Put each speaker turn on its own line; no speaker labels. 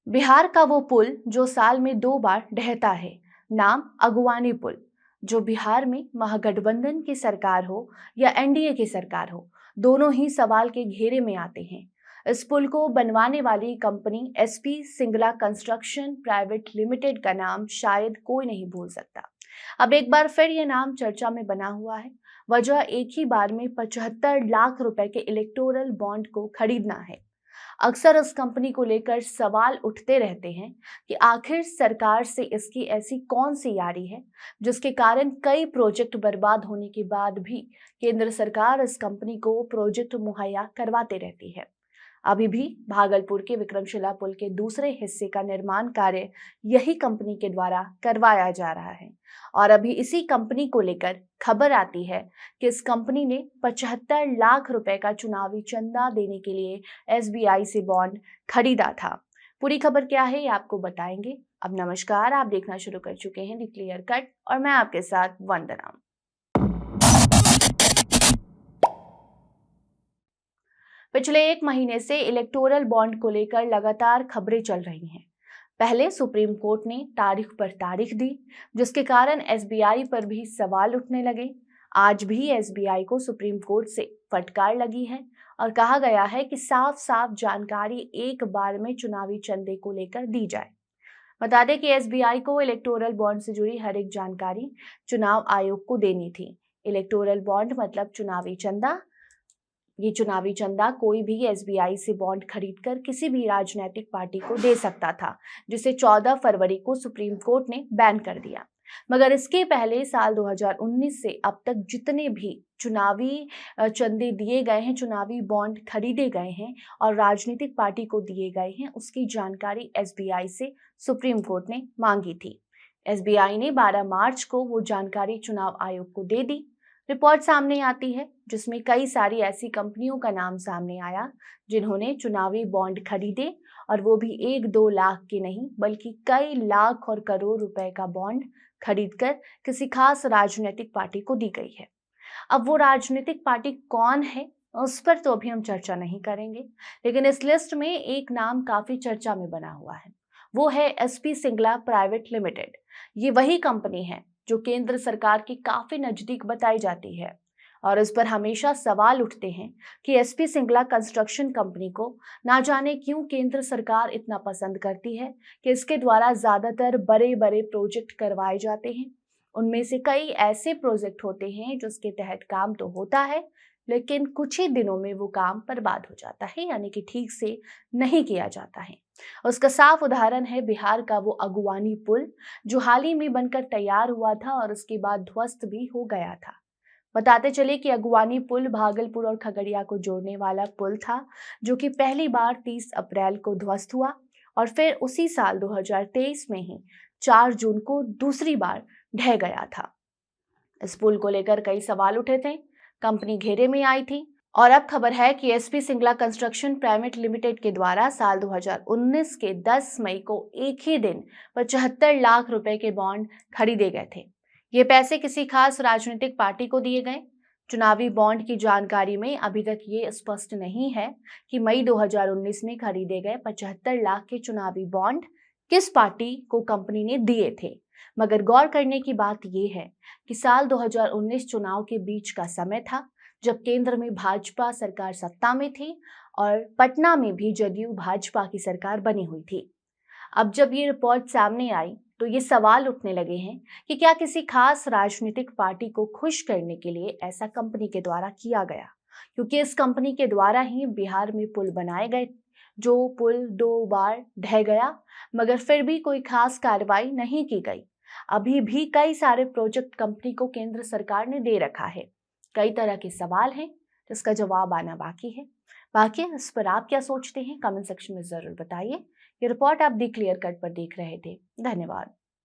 बिहार का वो पुल जो साल में 2 बार ढहता है, नाम अगुवानी पुल। जो बिहार में महागठबंधन की सरकार हो या एनडीए की सरकार हो, दोनों ही सवाल के घेरे में आते हैं। इस पुल को बनवाने वाली company SP Singla construction private limited का नाम शायद कोई नहीं भूल सकता। अब एक बार फिर ये नाम चर्चा में बना हुआ है। वजह एक ही बार में 75 लाख रुपए के इलेक्टोरल बॉन्ड को खरीदना है। अक्सर इस कंपनी को लेकर सवाल उठते रहते हैं कि आखिर सरकार से इसकी ऐसी कौन सी यारी है जिसके कारण कई प्रोजेक्ट बर्बाद होने के बाद भी केंद्र सरकार इस कंपनी को प्रोजेक्ट मुहैया करवाते रहती है। अभी भी भागलपुर के विक्रमशिला पुल के दूसरे हिस्से का निर्माण कार्य यही कंपनी के द्वारा करवाया जा रहा है और अभी इसी कंपनी को लेकर खबर आती है कि इस कंपनी ने 75 लाख रुपए का चुनावी चंदा देने के लिए एसबीआई से बॉन्ड खरीदा था। पूरी खबर क्या है ये आपको बताएंगे। अब नमस्कार, आप देखना शुरू कर चुके हैं द क्लियर कट और मैं आपके साथ वंदना। पिछले 1 महीने से इलेक्टोरल बॉन्ड को लेकर लगातार खबरें चल रही हैं। पहले सुप्रीम कोर्ट ने तारीख पर तारीख दी, जिसके कारण एसबीआई पर भी सवाल उठने लगे। आज भी एसबीआई को सुप्रीम कोर्ट से फटकार लगी है और कहा गया है कि साफ साफ जानकारी एक बार में चुनावी चंदे को लेकर दी जाए। बता दें कि एसबीआई को इलेक्टोरल बॉन्ड से जुड़ी हर एक जानकारी चुनाव आयोग को देनी थी। इलेक्टोरल बॉन्ड मतलब चुनावी चंदा। ये चुनावी चंदा कोई भी एसबीआई से बॉन्ड खरीदकर किसी भी राजनीतिक पार्टी को दे सकता था, जिसे 14 फरवरी को सुप्रीम कोर्ट ने बैन कर दिया। मगर इसके पहले साल 2019 से अब तक जितने भी चुनावी चंदे दिए गए हैं, चुनावी बॉन्ड खरीदे गए हैं और राजनीतिक पार्टी को दिए गए हैं, उसकी जानकारी एसबीआई से सुप्रीम कोर्ट ने मांगी थी। एसबीआई ने 12 मार्च को वो जानकारी चुनाव आयोग को दे दी। रिपोर्ट सामने आती है जिसमें कई सारी ऐसी कंपनियों का नाम सामने आया जिन्होंने चुनावी बॉन्ड खरीदे और वो भी 1-2 लाख के नहीं बल्कि कई लाख और करोड़ रुपए का बॉन्ड खरीदकर किसी खास राजनीतिक पार्टी को दी गई है। अब वो राजनीतिक पार्टी कौन है उस पर तो अभी हम चर्चा नहीं करेंगे, लेकिन इस लिस्ट में एक नाम काफी चर्चा में बना हुआ है। वो है एसपी सिंगला प्राइवेट लिमिटेड। ये वही कंपनी है जो केंद्र सरकार के काफी नजदीक बताई जाती है और इस पर हमेशा सवाल उठते हैं कि एसपी सिंगला कंस्ट्रक्शन कंपनी को ना जाने क्यों केंद्र सरकार इतना पसंद करती है कि इसके द्वारा ज्यादातर बड़े बड़े प्रोजेक्ट करवाए जाते हैं। उनमें से कई ऐसे प्रोजेक्ट होते हैं जिसके तहत काम तो होता है, लेकिन कुछ ही दिनों में वो काम बर्बाद हो जाता है, यानी कि ठीक से नहीं किया जाता है। उसका साफ उदाहरण है बिहार का वो अगुवानी पुल, जो हाल ही में बनकर तैयार हुआ था और उसके बाद ध्वस्त भी हो गया था। बताते चले कि अगुवानी पुल भागलपुर और खगड़िया को जोड़ने वाला पुल था, जो कि पहली बार 30 अप्रैल को ध्वस्त हुआ और फिर उसी साल 2023 में ही 4 जून को दूसरी बार ढह गया था। इस पुल को लेकर कई सवाल उठे थे, कंपनी घेरे में आई थी और अब खबर है कि SP Singla construction private limited के द्वारा साल 2019 के 10 मई को एक ही दिन 75 लाख रुपए के बॉन्ड खरीदे गए थे। ये पैसे किसी खास राजनीतिक पार्टी को दिए गए। चुनावी बॉन्ड की जानकारी में अभी तक ये स्पष्ट नहीं है कि मई 2019 में खरीदे गए 75 लाख के चुनावी बॉन्ड किस पार्टी को कंपनी ने दिए थे। मगर गौर करने की बात यह है कि साल 2019 चुनाव के बीच का समय था, जब केंद्र में भाजपा सरकार सत्ता में थी और पटना में भी जदयू भाजपा की सरकार बनी हुई थी। अब जब ये रिपोर्ट सामने आई तो ये सवाल उठने लगे हैं कि क्या किसी खास राजनीतिक पार्टी को खुश करने के लिए ऐसा कंपनी के द्वारा किया गया, क्योंकि इस कंपनी के द्वारा ही बिहार में पुल बनाए गए, जो पुल 2 बार ढह गया मगर फिर भी कोई खास कार्रवाई नहीं की गई। अभी भी कई सारे प्रोजेक्ट कंपनी को केंद्र सरकार ने दे रखा है। कई तरह के सवाल हैं जिसका जवाब आना बाकी है। बाकी इस पर आप क्या सोचते हैं, कमेंट सेक्शन में जरूर बताइए। ये रिपोर्ट आप द क्लियर कट पर देख रहे थे। धन्यवाद।